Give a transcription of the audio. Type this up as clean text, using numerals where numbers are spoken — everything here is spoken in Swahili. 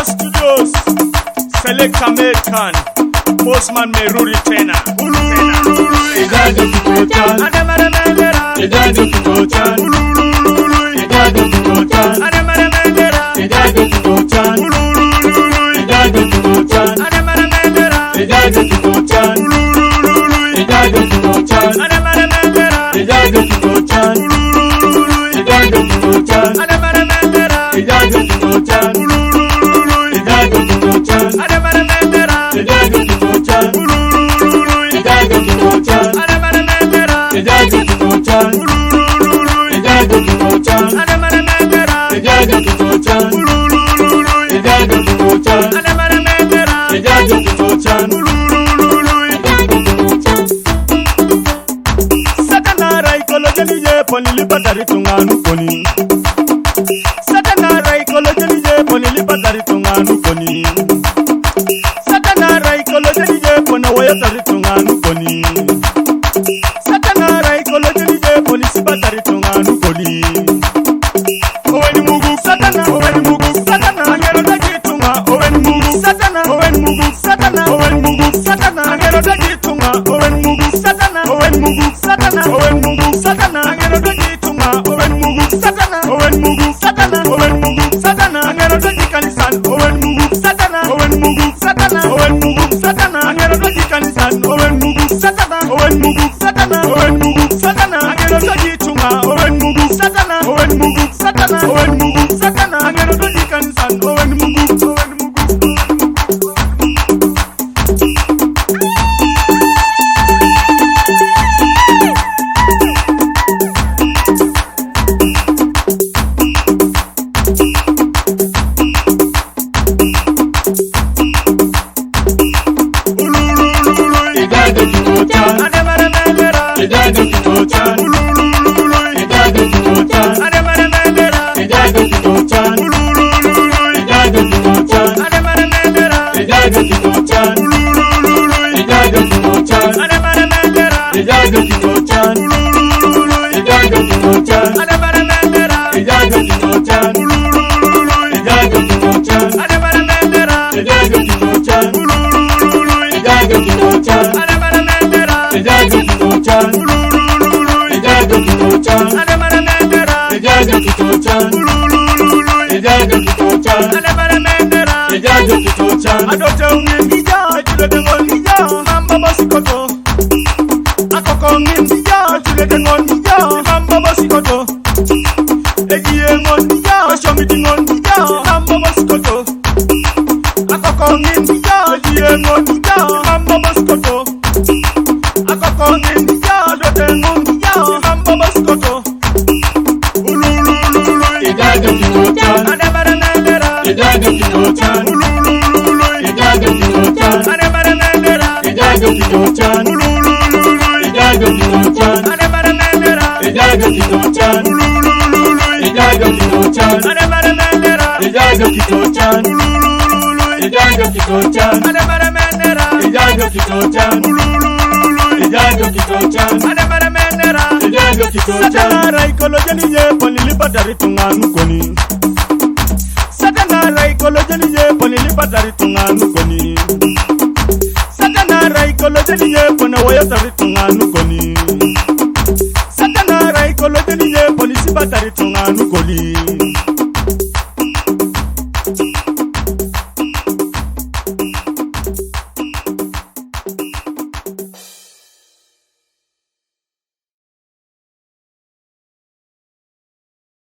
Studios, Select American, Postman Meruri tena. Idadi kikochan, idadi kikochan, idadi kikochan, idadi kikochan, idadi kikochan, idadi kikochan, idadi kikochan, idadi kikochan, idadi kikochan, idadi kikochan, idadi kikochan, idadi kikochan, Satana ikoloje je ponili patari tunganu koni. Satana ikoloje je ponili patari tunganu koni. Satana ikoloje je pona waya tari tunganu koni. Satana ikoloje je polisi patari tunganu koni. Oweni mugu Satana, oweni mugu Satana, angelo tajitunga. Oweni mugu Satana, oweni mugu Satana, oweni mugu Satana, angelo tajitunga. Oweni mugu Satana, oweni mugu Satana, oweni mugu Satana, angelo tajitunga. Oweni mugu Satana, oweni mugu Satana, oweni mugu Satana, angelo tajikanisan. Oweni mugu Satana, oweni mugu Satana, oweni mugu Satana, angelo tajikanisan. Oweni mugu Satana, oweni mugu Satana, oweni mugu Satana, angelo tajitunga. Oweni mugu Satana, oweni mugu Satana, oweni mugu Satana, angelo tajikanisan. Oweni mugu, oweni mugu. idadi kikochan, idadi kikochan, idadi kikochan, idadi kikochan, idadi kikochan, idadi kikochan, idadi kikochan, idadi kikochan, idadi kikochan, idadi kikochan, idadi kikochan, idadi kikochan, idadi kikochan, idadi kikochan, idadi kikochan, idadi kikochan, idadi kikochan, idadi kikochan. Adote ungindija, chulete ngondija, mamba basikoto. Akoko ngindija, chulete ngondija, mamba basikoto. Ejiye ngondija, shomiti ngondija, mamba basikoto. Akoko ngindija, ejiye ngondija, mamba basikoto. Akoko ngindija, adote ngondija, mamba basikoto. Idadi kikochan, idadi kikochan, idadi kikochan, idadi kikochan, idadi kikochan, idadi kikochan, idadi kikochan, idadi kikochan, idadi kikochan, idadi kikochan, idadi kikochan, idadi kikochan. Satana ikoloje nije ponili patari tunganu koni. Satana ikoloje nije ponili patari tunganu koni. Satana ikoloje nije pona waya tari tunganu koni. Satana ikoloje nije polisi patari tunganu koni.